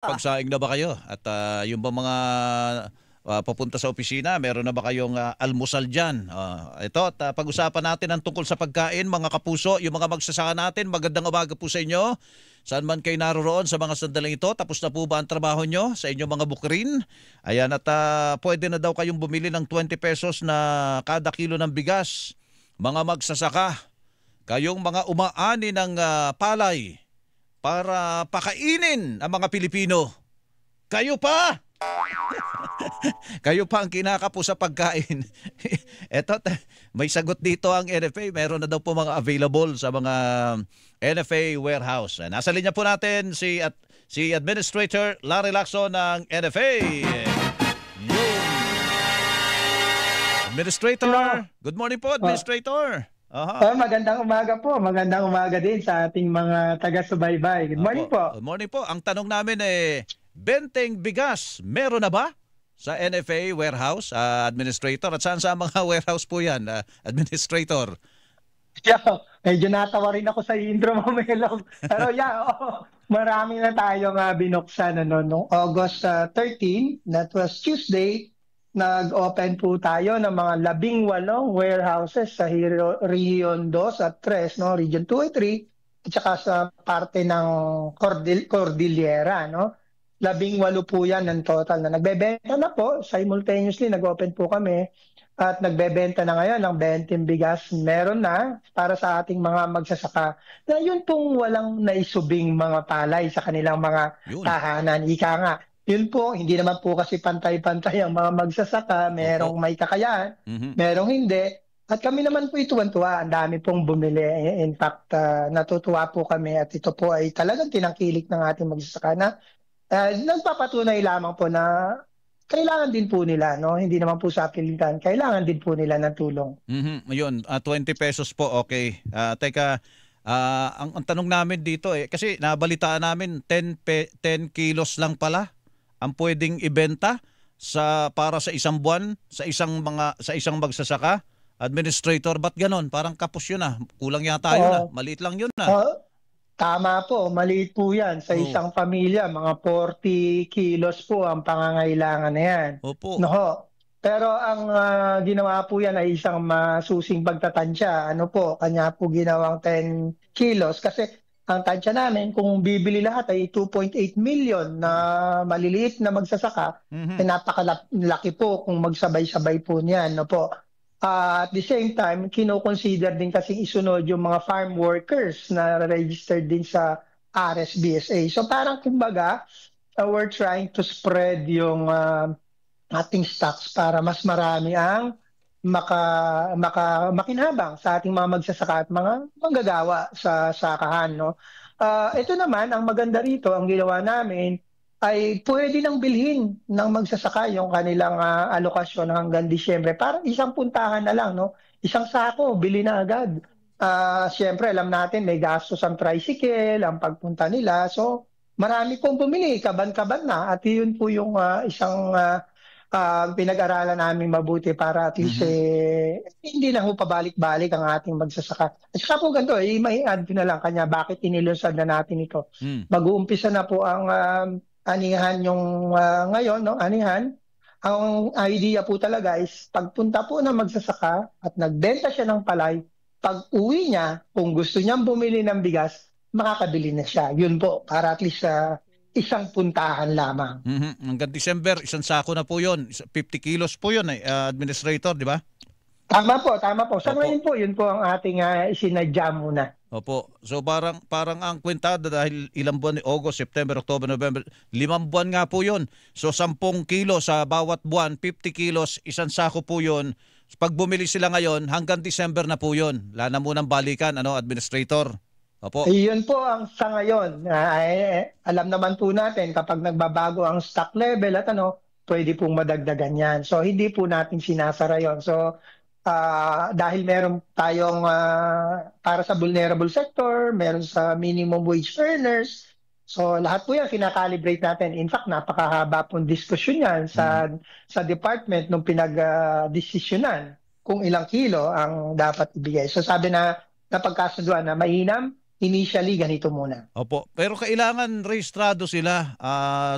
Pagsaing na ba kayo? At yung ba mga papunta sa opisina, meron na ba kayong almusal dyan? Ito, at pag-usapan natin ang tungkol sa pagkain, mga kapuso, yung mga magsasaka natin. Magandang umaga po sa inyo. Saan man kayo naroroon sa mga sandaling ito, tapos na po ba ang trabaho nyo sa inyong mga bukrin? Ayan, at pwede na daw kayong bumili ng 20 pesos na kada kilo ng bigas. Mga magsasaka, kayong mga umaani ng palay para pakainin ang mga Pilipino. Kayo pa! Kayo pa ang kinakapo sa pagkain. Eto, may sagot dito ang NFA. Meron na daw po mga available sa mga NFA warehouse. Nasa linya po natin si Administrator Larry Lacson ng NFA. Yun. Administrator. Good morning po, Administrator. Magandang umaga po. Magandang umaga din sa ating mga taga-subaybay. Good morning po. Good morning po. Ang tanong namin benteng bigas, meron na ba sa NFA warehouse, Administrator? At saan sa mga warehouse po yan, Administrator? Medyo natawa rin ako sa intro mo, Melong. Pero marami na tayong binuksan noong August 13. That was Tuesday. Nag-open po tayo ng mga 18 warehouses sa Region 2 at 3, no? Region 2 at 3, at saka sa parte ng Cordillera. No? 18 po yan ng total na nagbebenta na po. Simultaneously, nag-open po kami at nagbebenta na ngayon ng 20 bigas. Meron na para sa ating mga magsasaka na yun pong walang naisubing mga palay sa kanilang mga tahanan. Ika nga. Yun po, hindi naman po kasi pantay-pantay ang mga magsasaka. Merong may kakayahan, merong hindi. At kami naman po tuwan-tuwa. Ang dami pong bumili. In fact, natutuwa po kami at ito po ay talagang tinangkilik ng ating magsasaka na nagpapatunay lamang po na kailangan din po nila, no? Hindi naman po sa pilitan. Kailangan din po nila ng tulong. Ayun, 20 pesos po, okay. Teka, ang tanong namin dito kasi nabalitaan namin 10 kilos lang pala ang pwedeng ibenta para sa isang buwan sa isang magsasaka. Administrator, ba't ganon? Parang kapos yun kulang yata yun maliit lang yun Tama po, maliit po yan sa isang pamilya, mga 40 kilos po ang pangangailangan na yan. Opo. No. Pero ang ginawa po yan ay isang masusing pagtatansya. Ano po, kanya po ginawang 10 kilos kasi ang tansya namin, kung bibili lahat ay 2.8 million na maliliit na magsasaka, napakalaki po kung magsabay-sabay po niyan. No po. At the same time, kino-consider din kasi isunod yung mga farm workers na registered din sa RSBSA. So parang kumbaga, we're trying to spread yung ating stocks para mas marami ang makinabang sa ating mga magsasaka at mga manggagawa sa sakahan. No? Ito naman, ang maganda rito, ang ginawa namin, ay pwede nang bilhin ng magsasaka yung kanilang alokasyon hanggang Disyembre. Parang isang puntahan na lang, no? Isang sako, bili na agad. Siyempre, alam natin, may gastos ang tricycle, ang pagpunta nila. So, marami pong bumili, kaban-kaban na. At yun po yung isang pinag-aralan namin mabuti para at least hindi na ho pabalik-balik ang ating magsasaka. At saka po ganito, may add ko na lang kanya bakit inilunsad na natin ito. Mag-uumpisa na po ang anihan yung ngayon, no? Anihan. Ang idea po talaga is pagpunta po ng magsasaka at nagbenta siya ng palay, pag uwi niya, kung gusto niyang bumili ng bigas, makakabili na siya. Yun po, para at least isang puntahan lamang. Hanggang December, isang sako na po yun. 50 kilos po yun, Administrator, di ba? Tama po, tama po. Sa ngayon po, yun po ang ating isinadya muna. Opo. So parang ang kwentada dahil ilang buwan, August, September, October, November, 5 buwan nga po yun. So 10 kilos sa bawat buwan, 50 kilos, isang sako po yun. Pag bumili sila ngayon, hanggang December na po yun. Wala na munang balikan, Administrator. Opo. Yun po ang sa ngayon. Alam naman po natin kapag nagbabago ang stock level at pwede pong madagdagan yan. So hindi po natin sinasara yon. So dahil meron tayong para sa vulnerable sector, meron sa minimum wage earners. So lahat po yan kinakalibrate natin. In fact, napakahaba pong diskusyon yan sa department nung pinag-desisyonan kung ilang kilo ang dapat ibigay. So sabi na napagkasunduan na mainam initially ganito muna. Opo. Pero kailangan rehistrado sila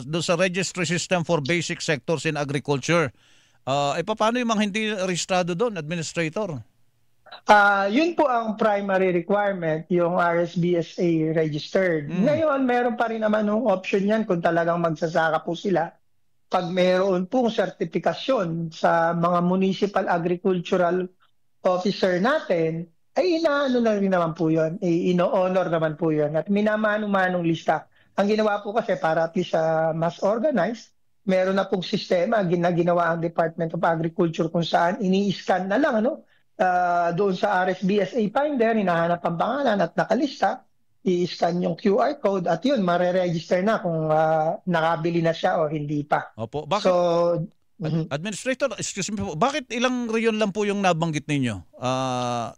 doon sa Registry System for Basic Sectors in Agriculture. Paano yung mga hindi rehistrado doon, Administrator? Yun po ang primary requirement, yung RSBSA registered. Ngayon, meron pa rin naman yung option yan kung talagang magsasaka po sila. Pag mayroon pong sertifikasyon sa mga municipal agricultural officer natin, ay inaano na rin naman po yun, ino-honor naman po yun. At minamano-manong lista. Ang ginawa po kasi para at least mas organized, meron na pong sistema na ginawa ang Department of Agriculture kung saan ini-scan na lang doon sa RSBSA Finder, hinahanap ang pangalan at nakalista, i-scan yung QR code at yun, mare-register na kung nakabili na siya o hindi pa. Opo. Bakit? So, Administrator, excuse me po, bakit ilang rayon lang po yung nabanggit ninyo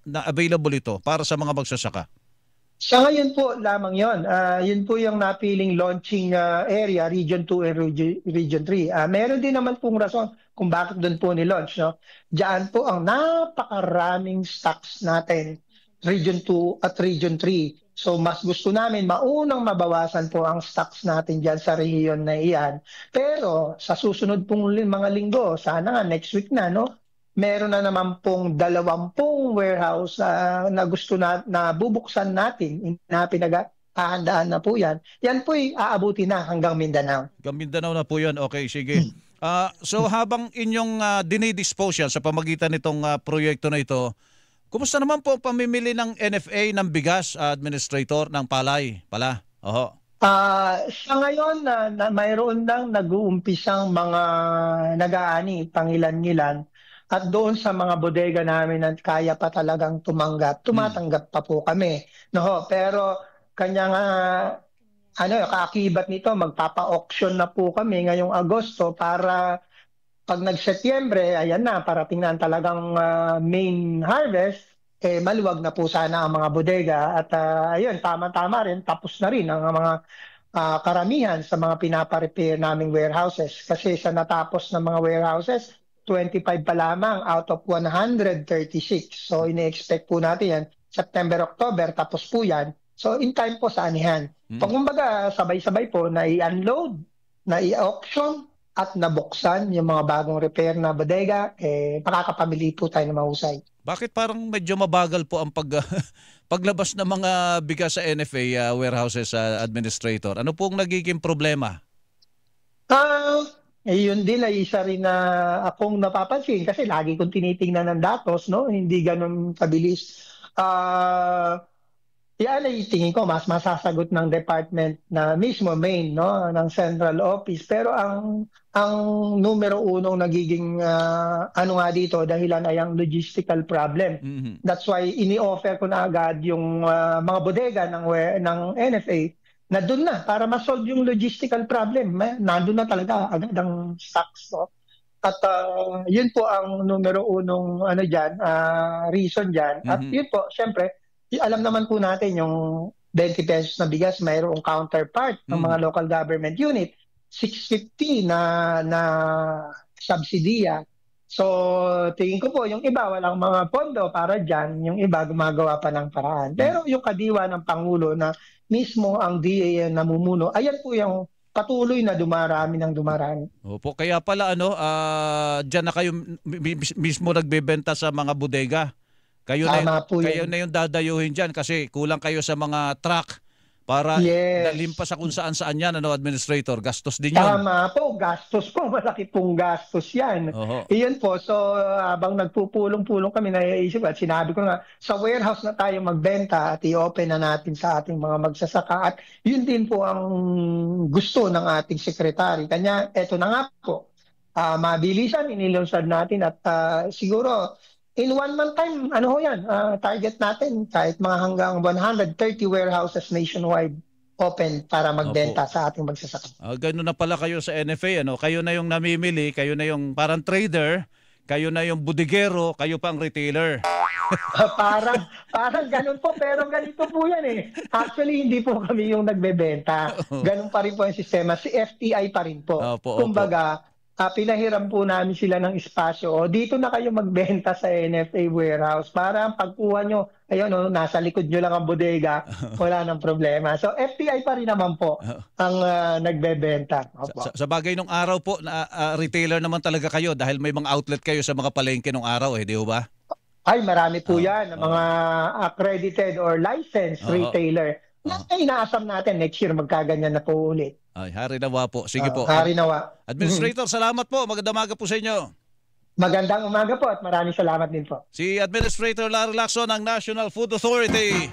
na available ito para sa mga magsasaka? sa ngayon po lamang yon. Yun po yung napiling launching area, Region 2 and Region 3. Meron din naman pong rason kung bakit doon po ni-launch. No? Diyan po ang napakaraming stocks natin, Region 2 at Region 3. So mas gusto namin maunang mabawasan po ang stocks natin dyan sa rehiyon na iyan. Pero sa susunod pong mga linggo, sana nga next week na, no? Meron na naman pong 20 warehouse na gusto na bubuksan natin, na pinaghahandaan na po yan. Yan po'y aabuti na hanggang Mindanao. Hanggang Mindanao na po yan. Okay, sige. So habang inyong dinidispose yan sa pamagitan nitong proyekto na ito, kumusta naman po ang pamimili ng NFA ng bigas, Administrator, ng palay pala? Oho. Sa ngayon, mayroon lang nag-uumpisang mga nag-aani, pangilan-ngilan. At doon sa mga bodega namin na kaya pa talagang tumatanggap pa po kami. No, pero kanyang kaakibat nito, magpapa-auction na po kami ngayong Agosto para pag nag-Setyembre, ayan na, parating na talagang main harvest, maluwag na po sana ang mga bodega. At ayun, tama-tama rin, tapos na rin ang mga karamihan sa mga pinapa-repair naming warehouses. Kasi sa natapos na mga warehouses, 25 pa lamang out of 136. So ine-expect po natin yan September, October, tapos po yan. So in time po sa anihan. So kumbaga sabay-sabay po na i-unload, na i-auction at nabuksan yung mga bagong repair na bodega, makakapamili po tayo ng mahusay. Bakit parang medyo mabagal po ang paglabas ng mga bigas sa NFA warehouses, Administrator? Ano pong nagiging problema? Yun din ay isa rin na akong napapansin kasi lagi kong tinitingnan ng datos, no? Hindi ganun kabilis. Yan ay tingin ko mas masasagot ng department na mismo main, no, ng central office. Pero ang numero unong nagiging dito dahilan ay ang logistical problem. That's why ini-offer ko na agad yung mga bodega ng NFA na doon na para ma-solve yung logistical problem. Nandun na talaga agad ang stocks. No? At yun po ang numero unong reason dyan. At yun po, syempre, alam naman po natin yung 20 pesos na bigas, mayroong counterpart ng mga local government unit. 650 na subsidiya. So, tingin ko po, yung iba walang mga pondo para dyan, yung iba gumagawa pa ng paraan. Pero yung kadiwa ng Pangulo na mismo ang DA namumuno, ayan po yung patuloy na dumarami ng dumarami. Opo, kaya pala dyan na kayo mismo nagbebenta sa mga bodega. Kayo na yung dadayuhin dyan kasi kulang kayo sa mga truck para nalimpas sa kung saan yan, Administrator. Gastos din yun. Tama po, gastos po. Malaki pong gastos yan. Iyon po. So, habang nagpupulong-pulong kami, naiisip at sinabi ko nga, sa warehouse na tayo magbenta at i-open na natin sa ating mga magsasaka. At yun din po ang gusto ng ating sekretary. Kanya, eto na nga po. Mabilisan, inilunsad natin at siguro, in 1 month time, target natin kahit mga hanggang 130 warehouses nationwide open para magbenta sa ating magsasaka. Ganun na pala kayo sa NFA, Kayo na yung namimili, kayo na yung parang trader, kayo na yung budigero, kayo pa ang retailer. parang ganun po, pero ganito po yan eh. Actually, hindi po kami yung nagbebenta. Ganun pa rin po yung sistema. Si FTI pa rin po. Kumbaga, pinahiram po namin sila ng espasyo. O, dito na kayo magbenta sa NFA warehouse para ang pagkuha nyo, ayun, nasa likod nyo lang ang bodega, wala nang problema. So FTI pa rin naman po ang nagbebenta. Opo. Sa bagay nung araw po, na retailer naman talaga kayo dahil may mga outlet kayo sa mga palengke nung araw, di ba? Ay, marami po yan, mga accredited or licensed retailer. Na inaasam natin next year magkaganyan na po ulit. Ay, hari nawa po. Sige po. Hari nawa. Administrator, salamat po. Magandang umaga po sa inyo. Magandang umaga po at maraming salamat din po. Si Administrator Larry Lacson ng National Food Authority.